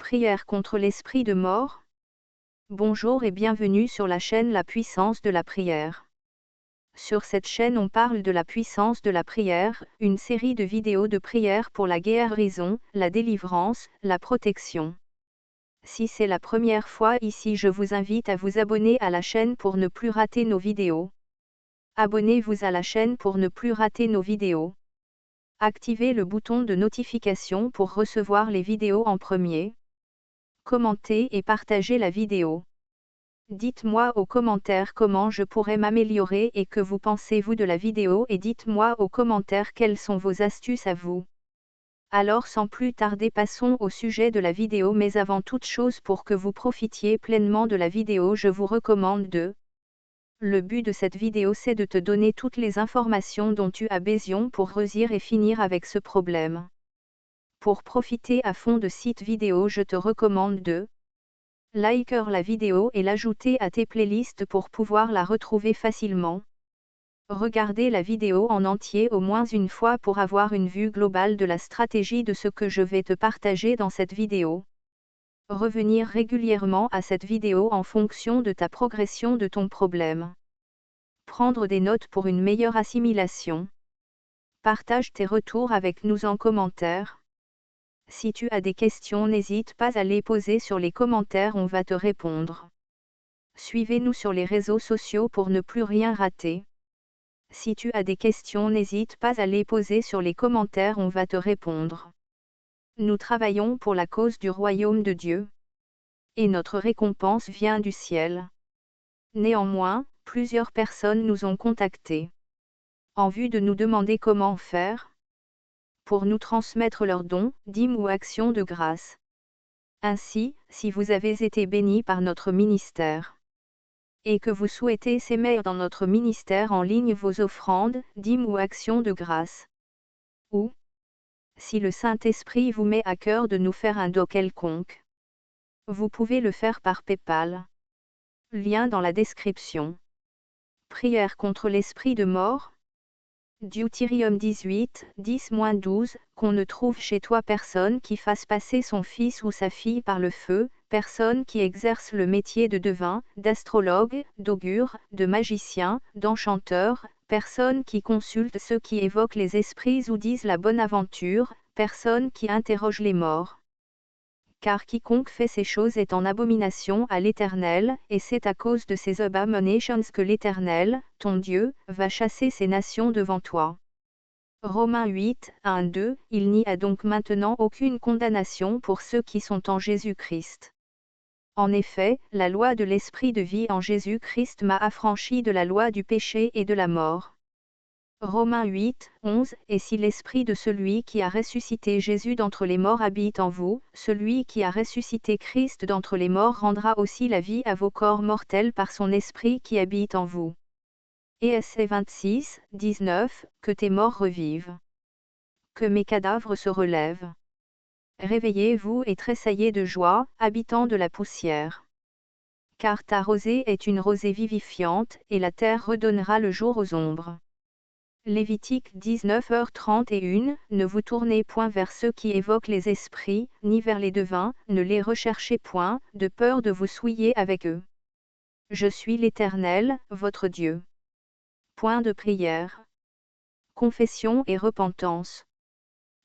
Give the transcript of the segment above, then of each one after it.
Prière contre l'esprit de mort. Bonjour et bienvenue sur la chaîne La Puissance de la Prière. Sur cette chaîne on parle de la puissance de la prière, une série de vidéos de prière pour la guérison, la délivrance, la protection. Si c'est la première fois ici, je vous invite à vous abonner à la chaîne pour ne plus rater nos vidéos. Abonnez-vous à la chaîne pour ne plus rater nos vidéos. Activez le bouton de notification pour recevoir les vidéos en premier. Commentez et partagez la vidéo. Dites-moi aux commentaires comment je pourrais m'améliorer et que vous pensez-vous de la vidéo, et dites-moi aux commentaires quelles sont vos astuces à vous. Alors sans plus tarder, passons au sujet de la vidéo, mais avant toute chose, pour que vous profitiez pleinement de la vidéo, je vous recommande de... Le but de cette vidéo, c'est de te donner toutes les informations dont tu as besoin pour réussir et finir avec ce problème. Pour profiter à fond de cette vidéo, je te recommande de liker la vidéo et l'ajouter à tes playlists pour pouvoir la retrouver facilement. Regardez la vidéo en entier au moins une fois pour avoir une vue globale de la stratégie de ce que je vais te partager dans cette vidéo. Revenir régulièrement à cette vidéo en fonction de ta progression de ton problème. Prendre des notes pour une meilleure assimilation. Partage tes retours avec nous en commentaire. Si tu as des questions, n'hésite pas à les poser sur les commentaires, on va te répondre. Suivez-nous sur les réseaux sociaux pour ne plus rien rater. Si tu as des questions, n'hésite pas à les poser sur les commentaires, on va te répondre. Nous travaillons pour la cause du royaume de Dieu. Et notre récompense vient du ciel. Néanmoins, plusieurs personnes nous ont contactés en vue de nous demander comment faire pour nous transmettre leurs dons, dîmes ou actions de grâce. Ainsi, si vous avez été bénis par notre ministère et que vous souhaitez s'aimer dans notre ministère en ligne vos offrandes, dîmes ou actions de grâce, ou si le Saint-Esprit vous met à cœur de nous faire un don quelconque, vous pouvez le faire par PayPal. Lien dans la description. Prière contre l'esprit de mort. Deutéronome 18, 10-12, qu'on ne trouve chez toi personne qui fasse passer son fils ou sa fille par le feu, personne qui exerce le métier de devin, d'astrologue, d'augure, de magicien, d'enchanteur, personne qui consulte ceux qui évoquent les esprits ou disent la bonne aventure, personne qui interroge les morts. Car quiconque fait ces choses est en abomination à l'Éternel, et c'est à cause de ces abominations que l'Éternel, ton Dieu, va chasser ces nations devant toi. Romains 8, 1-2, il n'y a donc maintenant aucune condamnation pour ceux qui sont en Jésus-Christ. En effet, la loi de l'Esprit de vie en Jésus-Christ m'a affranchi de la loi du péché et de la mort. Romains 8, 11, et si l'esprit de celui qui a ressuscité Jésus d'entre les morts habite en vous, celui qui a ressuscité Christ d'entre les morts rendra aussi la vie à vos corps mortels par son esprit qui habite en vous. Essai 26, 19, que tes morts revivent. Que mes cadavres se relèvent. Réveillez-vous et tressaillez de joie, habitants de la poussière. Car ta rosée est une rosée vivifiante, et la terre redonnera le jour aux ombres. Lévitique 19h31, ne vous tournez point vers ceux qui évoquent les esprits, ni vers les devins, ne les recherchez point, de peur de vous souiller avec eux. Je suis l'Éternel, votre Dieu. Point de prière. Confession et repentance.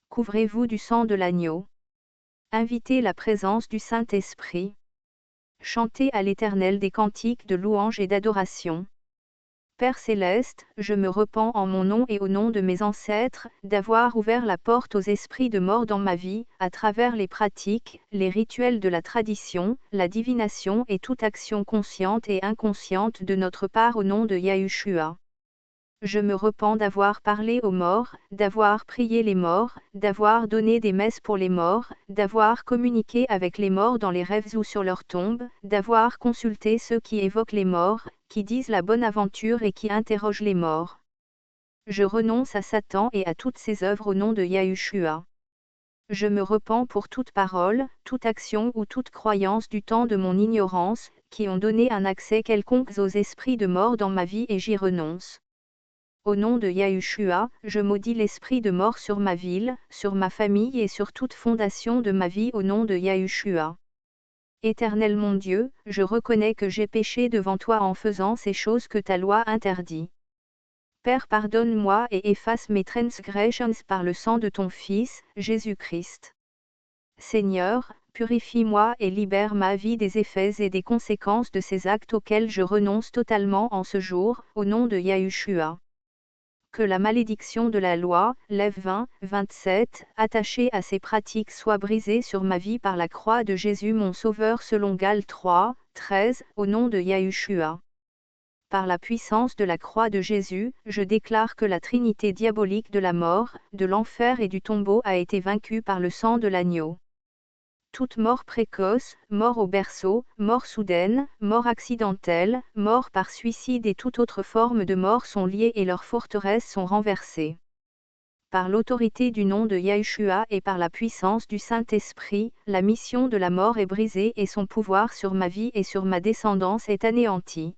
Couvrez-vous du sang de l'agneau. Invitez la présence du Saint-Esprit. Chantez à l'Éternel des cantiques de louange et d'adoration. Père céleste, je me repens en mon nom et au nom de mes ancêtres, d'avoir ouvert la porte aux esprits de mort dans ma vie, à travers les pratiques, les rituels de la tradition, la divination et toute action consciente et inconsciente de notre part au nom de Yahushua. Je me repens d'avoir parlé aux morts, d'avoir prié les morts, d'avoir donné des messes pour les morts, d'avoir communiqué avec les morts dans les rêves ou sur leur tombe, d'avoir consulté ceux qui évoquent les morts, qui disent la bonne aventure et qui interrogent les morts. Je renonce à Satan et à toutes ses œuvres au nom de Yahushua. Je me repens pour toute parole, toute action ou toute croyance du temps de mon ignorance, qui ont donné un accès quelconque aux esprits de mort dans ma vie, et j'y renonce. Au nom de Yahushua, je maudis l'esprit de mort sur ma ville, sur ma famille et sur toute fondation de ma vie au nom de Yahushua. Éternel mon Dieu, je reconnais que j'ai péché devant toi en faisant ces choses que ta loi interdit. Père, pardonne-moi et efface mes transgressions par le sang de ton Fils, Jésus-Christ. Seigneur, purifie-moi et libère ma vie des effets et des conséquences de ces actes auxquels je renonce totalement en ce jour, au nom de Yahushua. Que la malédiction de la loi, Lève 20, 27, attachée à ces pratiques soit brisée sur ma vie par la croix de Jésus mon Sauveur selon Galates 3, 13, au nom de Yahushua. Par la puissance de la croix de Jésus, je déclare que la trinité diabolique de la mort, de l'enfer et du tombeau a été vaincue par le sang de l'agneau. Toute mort précoce, mort au berceau, mort soudaine, mort accidentelle, mort par suicide et toute autre forme de mort sont liées et leurs forteresses sont renversées. Par l'autorité du nom de Yahushua et par la puissance du Saint-Esprit, la mission de la mort est brisée et son pouvoir sur ma vie et sur ma descendance est anéanti.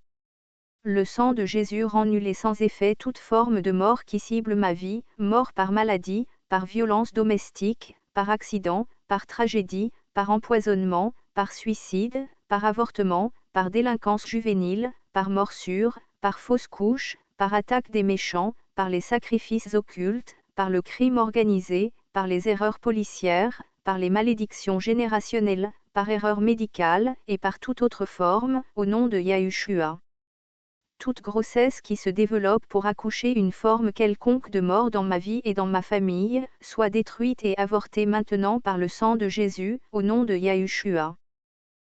Le sang de Jésus rend nulle et sans effet toute forme de mort qui cible ma vie, mort par maladie, par violence domestique, par accident, par tragédie, par empoisonnement, par suicide, par avortement, par délinquance juvénile, par morsure, par fausse couche, par attaque des méchants, par les sacrifices occultes, par le crime organisé, par les erreurs policières, par les malédictions générationnelles, par erreur médicale et par toute autre forme, au nom de Yahushua. Toute grossesse qui se développe pour accoucher une forme quelconque de mort dans ma vie et dans ma famille, soit détruite et avortée maintenant par le sang de Jésus, au nom de Yahushua.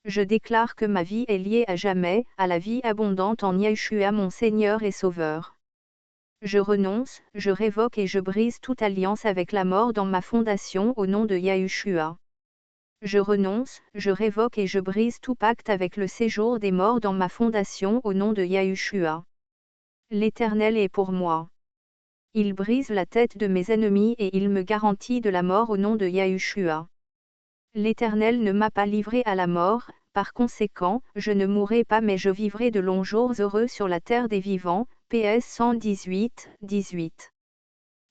Je déclare que ma vie est liée à jamais, à la vie abondante en Yahushua mon Seigneur et Sauveur. Je renonce, je révoque et je brise toute alliance avec la mort dans ma fondation au nom de Yahushua. Je renonce, je révoque et je brise tout pacte avec le séjour des morts dans ma fondation au nom de Yahushua. L'Éternel est pour moi. Il brise la tête de mes ennemis et il me garantit de la mort au nom de Yahushua. L'Éternel ne m'a pas livré à la mort, par conséquent, je ne mourrai pas mais je vivrai de longs jours heureux sur la terre des vivants. PS 118, 18.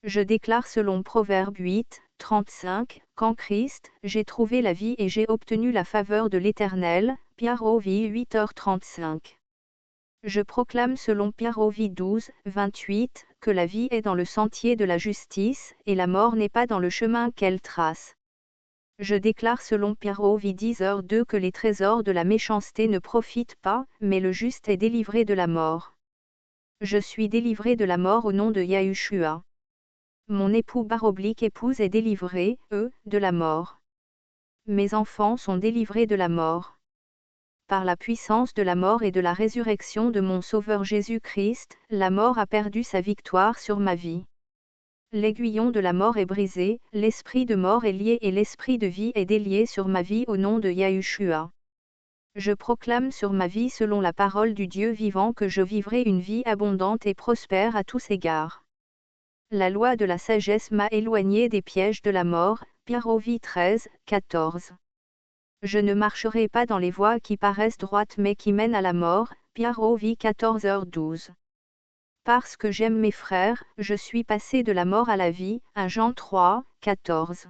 Je déclare selon Proverbe 8, 35, qu'en Christ, j'ai trouvé la vie et j'ai obtenu la faveur de l'Éternel, Pierre Ovi 8h35. Je proclame selon Pierre Ovi 12, 28, que la vie est dans le sentier de la justice, et la mort n'est pas dans le chemin qu'elle trace. Je déclare selon Pierre Ovi 10h2 que les trésors de la méchanceté ne profitent pas, mais le juste est délivré de la mort. Je suis délivré de la mort au nom de Yahushua. Mon époux baroblique épouse est délivré, de la mort. Mes enfants sont délivrés de la mort. Par la puissance de la mort et de la résurrection de mon Sauveur Jésus-Christ, la mort a perdu sa victoire sur ma vie. L'aiguillon de la mort est brisé, l'esprit de mort est lié et l'esprit de vie est délié sur ma vie au nom de Yahushua. Je proclame sur ma vie selon la parole du Dieu vivant que je vivrai une vie abondante et prospère à tous égards. La loi de la sagesse m'a éloigné des pièges de la mort, Pierre Ovi 13, 14. Je ne marcherai pas dans les voies qui paraissent droites mais qui mènent à la mort, Pierre Ovi 14h12. Parce que j'aime mes frères, je suis passé de la mort à la vie, 1 Jean 3, 14.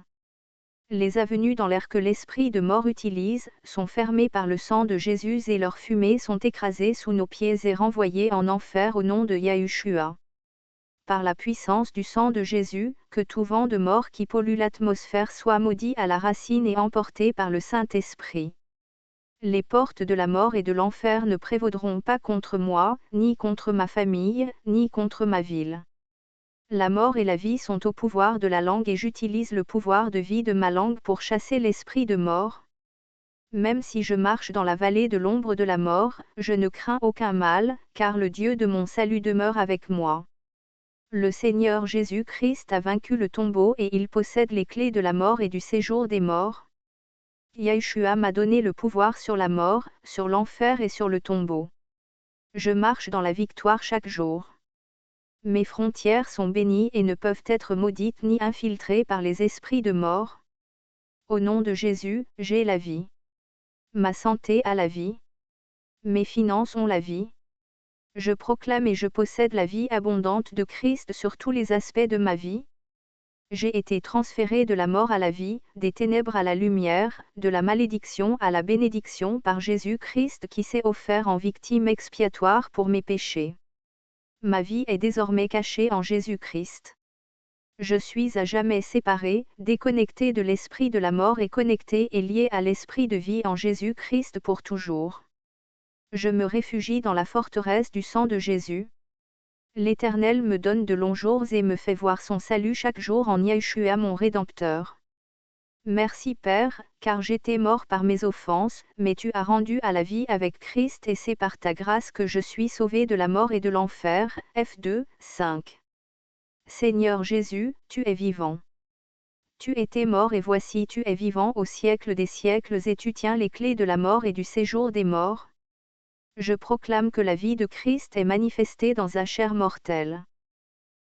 Les avenues dans l'air que l'esprit de mort utilise, sont fermées par le sang de Jésus et leurs fumées sont écrasées sous nos pieds et renvoyées en enfer au nom de Yahushua. Par la puissance du sang de Jésus, que tout vent de mort qui pollue l'atmosphère soit maudit à la racine et emporté par le Saint-Esprit. Les portes de la mort et de l'enfer ne prévaudront pas contre moi, ni contre ma famille, ni contre ma ville. La mort et la vie sont au pouvoir de la langue et j'utilise le pouvoir de vie de ma langue pour chasser l'esprit de mort. Même si je marche dans la vallée de l'ombre de la mort, je ne crains aucun mal, car le Dieu de mon salut demeure avec moi. Le Seigneur Jésus-Christ a vaincu le tombeau et il possède les clés de la mort et du séjour des morts. Yahushua m'a donné le pouvoir sur la mort, sur l'enfer et sur le tombeau. Je marche dans la victoire chaque jour. Mes frontières sont bénies et ne peuvent être maudites ni infiltrées par les esprits de mort. Au nom de Jésus, j'ai la vie. Ma santé a la vie. Mes finances ont la vie. Je proclame et je possède la vie abondante de Christ sur tous les aspects de ma vie. J'ai été transféré de la mort à la vie, des ténèbres à la lumière, de la malédiction à la bénédiction par Jésus-Christ qui s'est offert en victime expiatoire pour mes péchés. Ma vie est désormais cachée en Jésus-Christ. Je suis à jamais séparé, déconnecté de l'esprit de la mort et connecté et lié à l'esprit de vie en Jésus-Christ pour toujours. Je me réfugie dans la forteresse du sang de Jésus. L'Éternel me donne de longs jours et me fait voir son salut chaque jour en Yeshua mon Rédempteur. Merci Père, car j'étais mort par mes offenses, mais tu as rendu à la vie avec Christ et c'est par ta grâce que je suis sauvé de la mort et de l'enfer. F2, 5. Seigneur Jésus, tu es vivant. Tu étais mort et voici tu es vivant au siècle des siècles et tu tiens les clés de la mort et du séjour des morts. Je proclame que la vie de Christ est manifestée dans sa chair mortelle.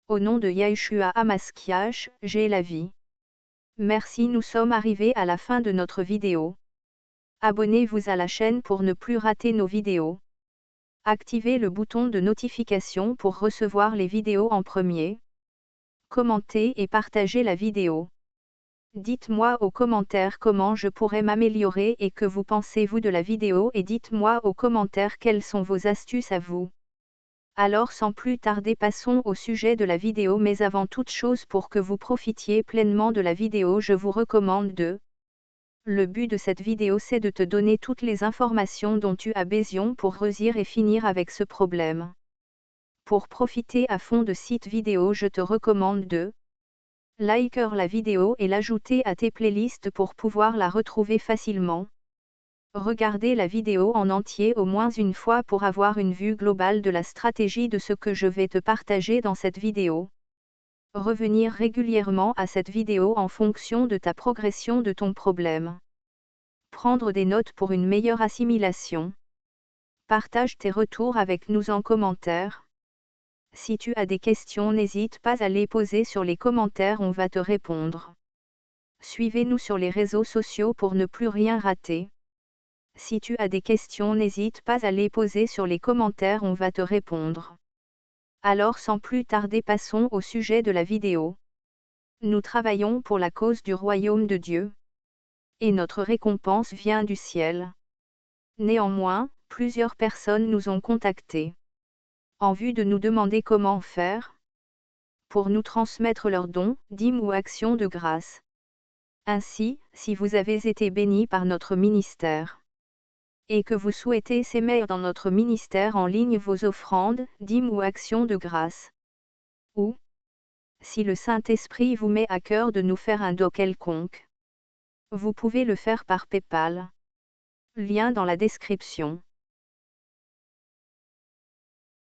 Au nom de Yeshua HaMashiach, j'ai la vie. Merci, nous sommes arrivés à la fin de notre vidéo. Abonnez-vous à la chaîne pour ne plus rater nos vidéos. Activez le bouton de notification pour recevoir les vidéos en premier. Commentez et partagez la vidéo. Dites-moi aux commentaires comment je pourrais m'améliorer et que vous pensez-vous de la vidéo et dites-moi aux commentaires quelles sont vos astuces à vous. Alors sans plus tarder passons au sujet de la vidéo mais avant toute chose pour que vous profitiez pleinement de la vidéo je vous recommande de... Le but de cette vidéo c'est de te donner toutes les informations dont tu as besoin pour réussir et finir avec ce problème. Pour profiter à fond de cette vidéo je te recommande de... Liker la vidéo et l'ajouter à tes playlists pour pouvoir la retrouver facilement. Regardez la vidéo en entier au moins une fois pour avoir une vue globale de la stratégie de ce que je vais te partager dans cette vidéo. Revenir régulièrement à cette vidéo en fonction de ta progression de ton problème. Prendre des notes pour une meilleure assimilation. Partage tes retours avec nous en commentaire. Si tu as des questions, n'hésite pas à les poser sur les commentaires, on va te répondre. Suivez-nous sur les réseaux sociaux pour ne plus rien rater. Si tu as des questions, n'hésite pas à les poser sur les commentaires, on va te répondre. Alors sans plus tarder, passons au sujet de la vidéo. Nous travaillons pour la cause du royaume de Dieu. Et notre récompense vient du ciel. Néanmoins, plusieurs personnes nous ont contactés. En vue de nous demander comment faire pour nous transmettre leurs dons, dîmes ou actions de grâce. Ainsi, si vous avez été bénis par notre ministère et que vous souhaitez s'aimer dans notre ministère en ligne vos offrandes, dîmes ou actions de grâce, ou si le Saint-Esprit vous met à cœur de nous faire un don quelconque, vous pouvez le faire par PayPal. Lien dans la description.